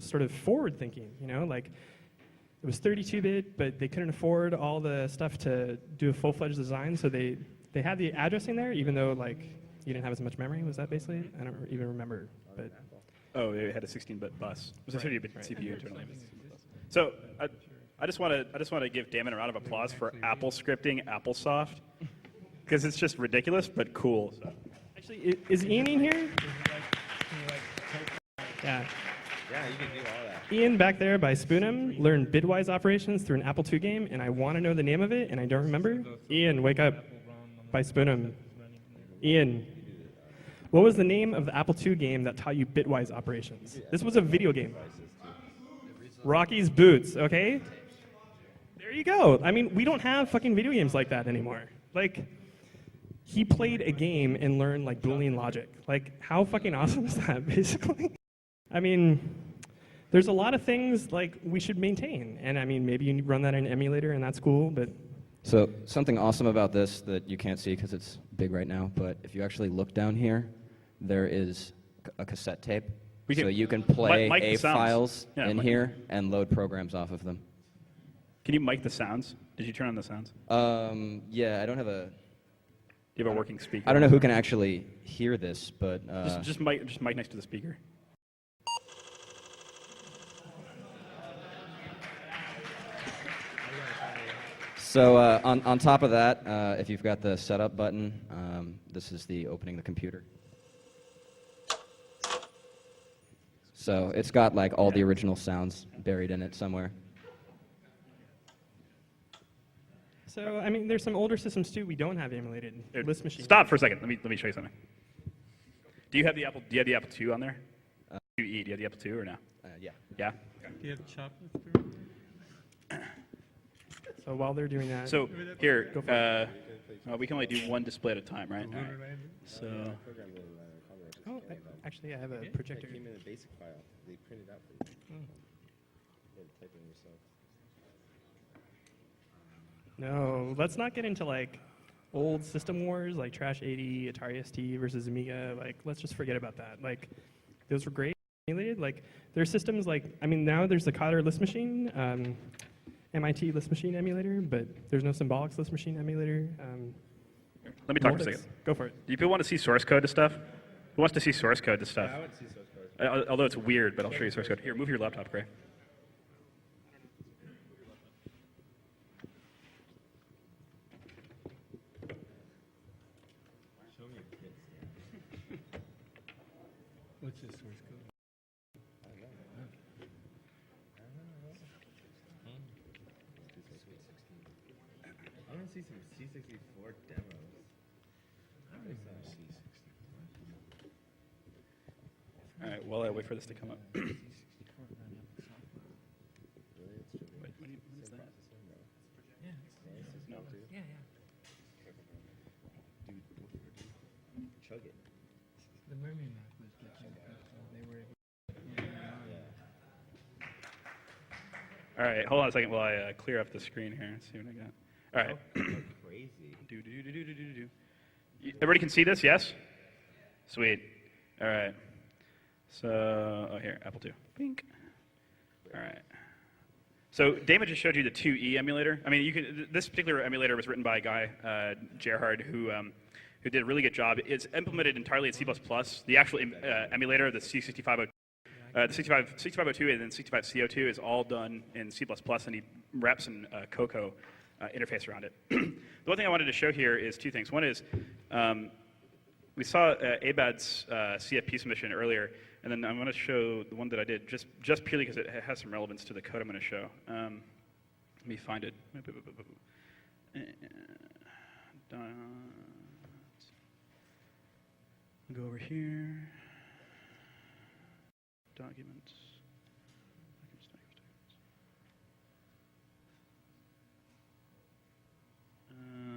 sort of forward thinking, you know, like it was 32-bit, but they couldn't afford all the stuff to do a full-fledged design, so they had the addressing there, even though like you didn't have as much memory. Was that basically it? I don't even remember. But oh, it had a 16-bit bus. It was a 30-bit CPU internally. So I just want to give Damon a round of applause for Apple scripting AppleSoft, because it's just ridiculous but cool. So. Actually, is Ian in here? Yeah. Yeah, you can do all that. Ian back there by Spoonem learned bitwise operations through an Apple II game, and I want to know the name of it, and I don't remember. Ian, wake up. By Spoonem. Ian, what was the name of the Apple II game that taught you bitwise operations? This was a video game. Rocky's Boots, okay? There you go. I mean, we don't have fucking video games like that anymore. Like, he played a game and learned like Boolean logic. Like, how fucking awesome is that, basically? I mean, there's a lot of things like we should maintain. And I mean, maybe you run that in an emulator and that's cool, but. So something awesome about this that you can't see because it's big right now, but if you actually look down here, there is a cassette tape. So you can play AVE files in here and load programs off of them. Can you mic the sounds? Did you turn on the sounds? Yeah, I don't have a... Do you have a working speaker? I don't know who can actually hear this, but... Just mic next to the speaker. So on top of that, if you've got the setup button, this is the opening the computer. So it's got like all the original sounds buried in it somewhere. So I mean, there's some older systems too we don't have emulated. List machines. Stop for a second. Let me show you something. Do you have the Apple II on there? IIe. Do you have the Apple II or no? Yeah. Yeah. Do you have chocolate? So while they're doing that, so here, we can only do one display at a time, right? All right. So. Oh, actually, I have a projector. It came in a basic file. They printed out for you. You had to type it in yourself. No, let's not get into like old system wars like Trash 80, Atari ST versus Amiga. Like, let's just forget about that. Like, those were great emulated. Like, there's systems like, I mean, now there's the Cotter list machine, MIT list machine emulator, but there's no Symbolics list machine emulator. Let me talk for a second. Go for it. Do people want to see source code to stuff? Who wants to see source code to stuff? Yeah, I want to see source code. Although it's weird, but I'll show you source code. Here, move your laptop, Gray. What's the source code? I want to see some C64 demos. All right, while I wait for this to come up. Wait, what is that? No. Yeah. Chug it. The Mermaid Mac was different. They were All right, hold on a second while I clear up the screen here and see what I got. All right. Crazy. Do. Everybody can see this, yes? Sweet. All right. So, here, Apple II. Bink. All right. So Damon just showed you the 2E emulator. I mean, this particular emulator was written by a guy, Gerhard, who did a really good job. It's implemented entirely in C++. The actual emulator, the C6502, the 6502 and then 65CO2 is all done in C++, and he wraps an Cocoa interface around it. The one thing I wanted to show here is two things. One is we saw Abad's CFP submission earlier, and then I'm going to show the one that I did just purely because it has some relevance to the code I'm going to show. Let me find it. Go over here. Documents.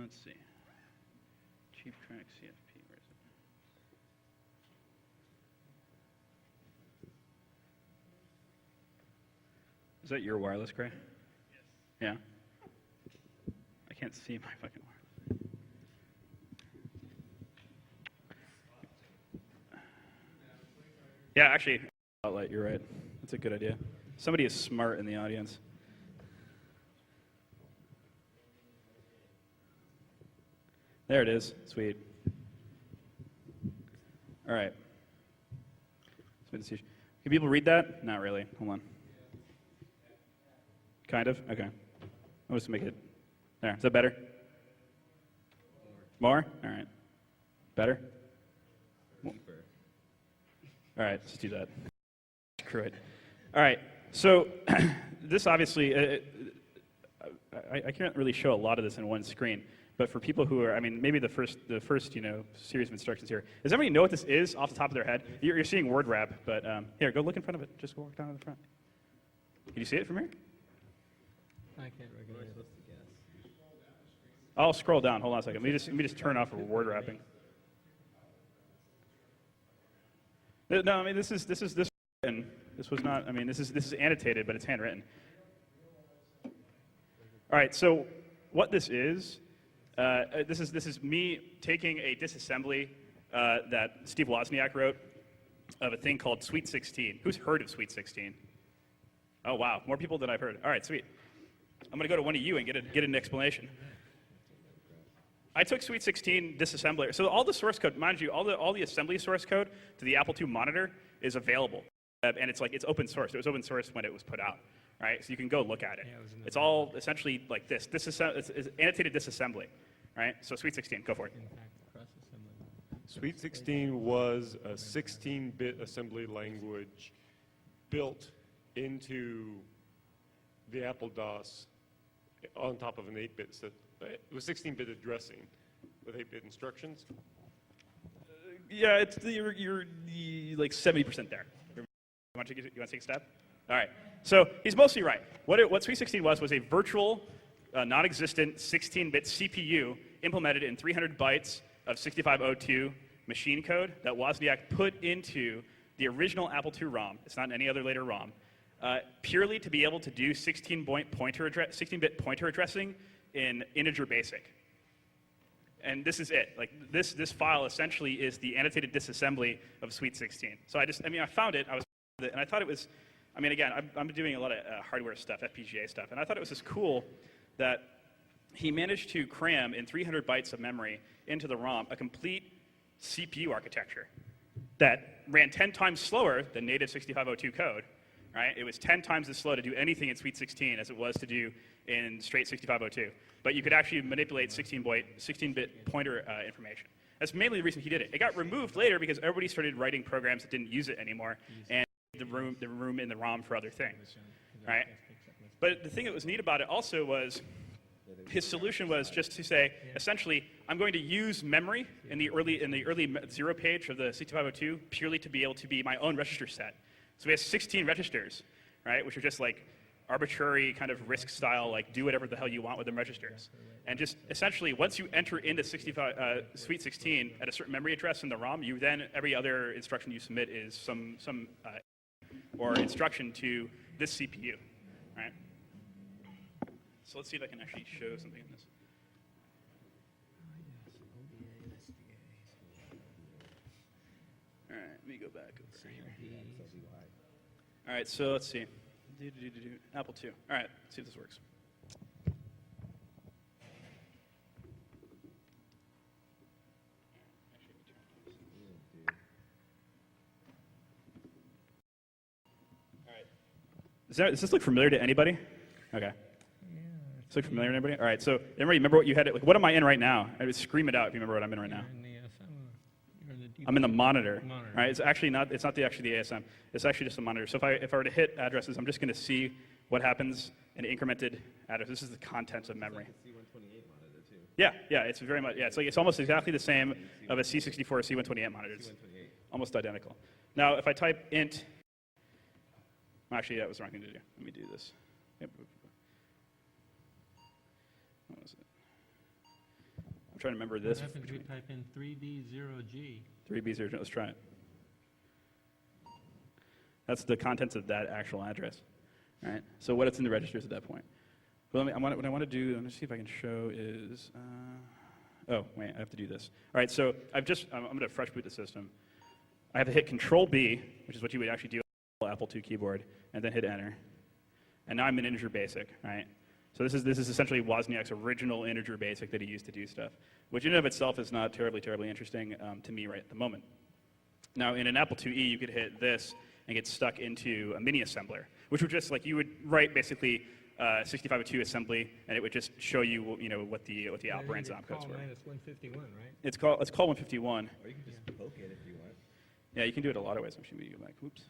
Let's see. Cheap track CFP. Where is it? Is that your wireless, Gray? Yes. Yeah? I can't see my fucking wireless. Yeah, actually, outlet, you're right. That's a good idea. Somebody is smart in the audience. There it is. Sweet. All right. Can people read that? Not really. Hold on. Kind of? Okay. I was to make it. There. Is that better? More? All right. Better? All right. Let's do that. Screw it. All right. So this obviously, I can't really show a lot of this in one screen. But for people who are, I mean, maybe the first series of instructions here. Does everybody know what this is off the top of their head? You're seeing word wrap, but here, go look in front of it. Just go walk down to the front. Can you see it from here? I can't recognize it. I'll scroll down. Hold on a second. Let me just turn off word wrapping. No, I mean this written. This was not. I mean this is annotated, but it's handwritten. All right. So what this is. This is me taking a disassembly that Steve Wozniak wrote of a thing called Sweet 16. Who's heard of Sweet 16? Oh wow, more people than I've heard. All right, sweet. I'm gonna go to one of you and get an explanation. I took Sweet 16 disassembler. So all the source code, mind you, all the assembly source code to the Apple II monitor is available, and it's open source. It was open source when it was put out. Right, so you can go look at it. Yeah, it's all essentially like this. It's annotated disassembly, right? So Sweet 16, go for it. Sweet 16 was a 16-bit assembly language built into the Apple DOS on top of an 8-bit system. It was 16-bit addressing with 8-bit instructions. Yeah, you're like 70% there. You want to take a step? All right. So he's mostly right. What Sweet 16 was a virtual, non-existent 16-bit CPU implemented in 300 bytes of 6502 machine code that Wozniak put into the original Apple II ROM. It's not in any other later ROM, purely to be able to do 16-bit pointer addressing in integer basic. And this is it. Like this file essentially is the annotated disassembly of Sweet 16. So I found it. And I thought it was. I mean, again, I'm doing a lot of hardware stuff, FPGA stuff, and I thought it was just cool that he managed to cram in 300 bytes of memory into the ROM a complete CPU architecture that ran 10 times slower than native 6502 code, right? It was 10 times as slow to do anything in Sweet 16 as it was to do in straight 6502. But you could actually manipulate 16-bit pointer information. That's mainly the reason he did it. It got removed later because everybody started writing programs that didn't use it anymore, and the room in the ROM for other things, right? But the thing that was neat about it also was his solution was just to say, essentially, I'm going to use memory in the early 0 page of the 6502 purely to be able to be my own register set. So we have 16 registers, right, which are just like arbitrary kind of RISC style, like do whatever the hell you want with them registers. And just essentially, once you enter into Sweet 16 at a certain memory address in the ROM, you then every other instruction you submit is some or instruction to this CPU, right? So let's see if I can actually show something in this. All right, let me go back over here. All right, so let's see. Apple II. All right, let's see if this works. Does this look familiar to anybody? Okay. Yeah. Does this look familiar to anybody? All right, so everybody remember what you had? Like, what am I in right now? I would scream it out if you remember what I'm in right now. I'm in the monitor. Right? It's actually not. It's not actually the ASM. It's actually just a monitor. So if I were to hit addresses, I'm just going to see what happens in incremented address. This is the contents of memory. It's like a C128 monitor too. Yeah. It's very much. Yeah, it's almost exactly the same of a C64 or C128 monitor. It's almost identical. Now, if I type int. Actually, that was the wrong thing to do. Let me do this. Yep. What was it? I'm trying to remember this. What happens if you type in 3B0G? 3B0G, let's try it. That's the contents of that actual address. All right. So what it's in the registers at that point. Well, what I want to do, let me see if I can show is, oh, wait, I have to do this. All right, so I'm going to fresh boot the system. I have to hit Control B, which is what you would actually do on Apple II keyboard, and then hit enter. And now I'm in integer basic, right? So this is essentially Wozniak's original integer basic that he used to do stuff, which in and of itself is not terribly interesting to me right at the moment. Now, in an Apple IIe, you could hit this and get stuck into a mini assembler, which would just, like, you would write basically 6502 assembly, and it would just show you, what the operands and opcodes were. Minus 151, right? It's called 151. Or you can just poke it if you want. Yeah, you can do it a lot of ways. Actually, we go back. Oops.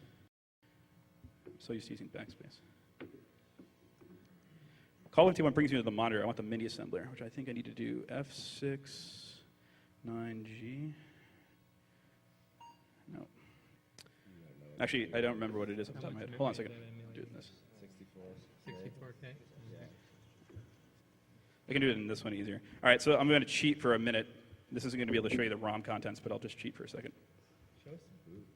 I'm so used to using backspace. Call 51 brings me to the monitor. I want the mini assembler, which I think I need to do F6 9G. No. Actually, I don't remember what it is off the top of my head. Hold on a second. I'm doing this. 64K? I can do it in this one easier. All right, so I'm going to cheat for a minute. This isn't going to be able to show you the ROM contents, but I'll just cheat for a second. Show us some boobs.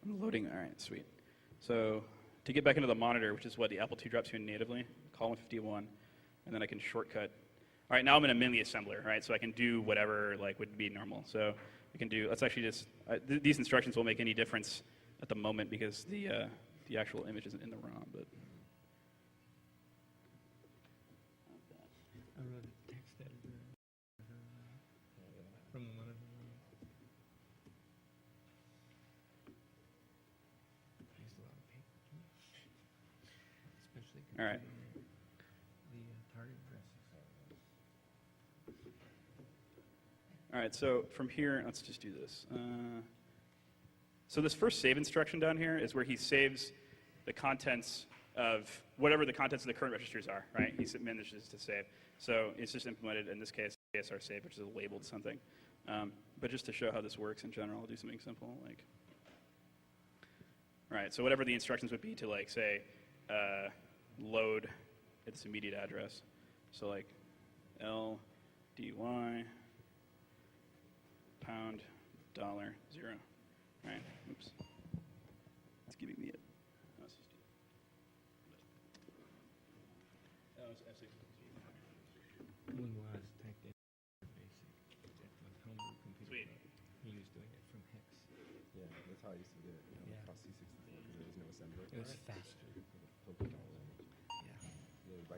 I'm loading. All right, sweet. So to get back into the monitor, which is what the Apple II drops you in natively, call 151, and then I can shortcut. All right, now I'm in a mini assembler, right? So I can do whatever would be normal. So I can do. Let's actually just. These instructions won't make any difference at the moment because the actual image isn't in the ROM, but. I wrote a text editor from the monitor. I used a lot of paper, especially All right. the target addresses. All right, so from here, let's just do this. So this first save instruction down here is where he saves the contents of whatever the contents of the current registers are, right? He manages to save. So it's just implemented, in this case, ASR save, which is labeled something. But just to show how this works in general, I'll do something simple, like, all right, so whatever the instructions would be to, like, say, load its immediate address. So, like, LDY pound $0. Right? Oops. It's giving me it. Oh, it's just oh, it's F6. One was typed in basic. That was homebrew computer. Sweet. He was doing it from hex. Yeah, that's how I used to do it. Yeah. Across C64 because there was no assembler. It was faster. Poke it all in. Yeah.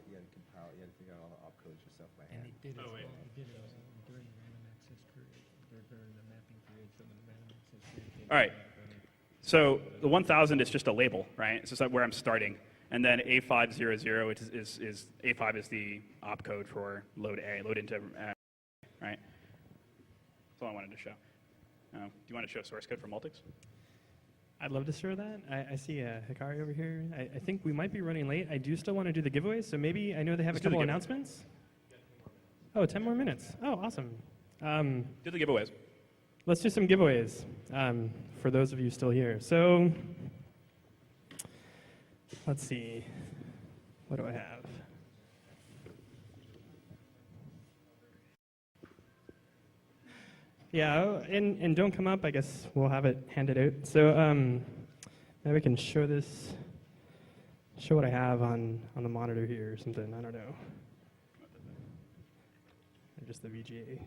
You had to compile. You had to figure out all the opcodes yourself by And hand. they did it. Oh, wait. They did it during the random access period, or during the mapping period. So when the random access period came. All right. So the 1000 is just a label, right? It's just like where I'm starting. And then A500 which is A5 is the opcode for load A, load into, right? That's all I wanted to show. Do you want to show source code for Multics? I'd love to share that. I see Hikari over here. I think we might be running late. I do still want to do the giveaway, so maybe I know they have Let's a do the couple giveaway. announcements. Oh, 10 more minutes. Oh, awesome. Do the giveaways. Let's do some giveaways for those of you still here. So let's see. What do I have? Yeah, and don't come up. I guess we'll have it handed out. So maybe I can show this, show what I have on the monitor here or something. I don't know. Or just the VGA.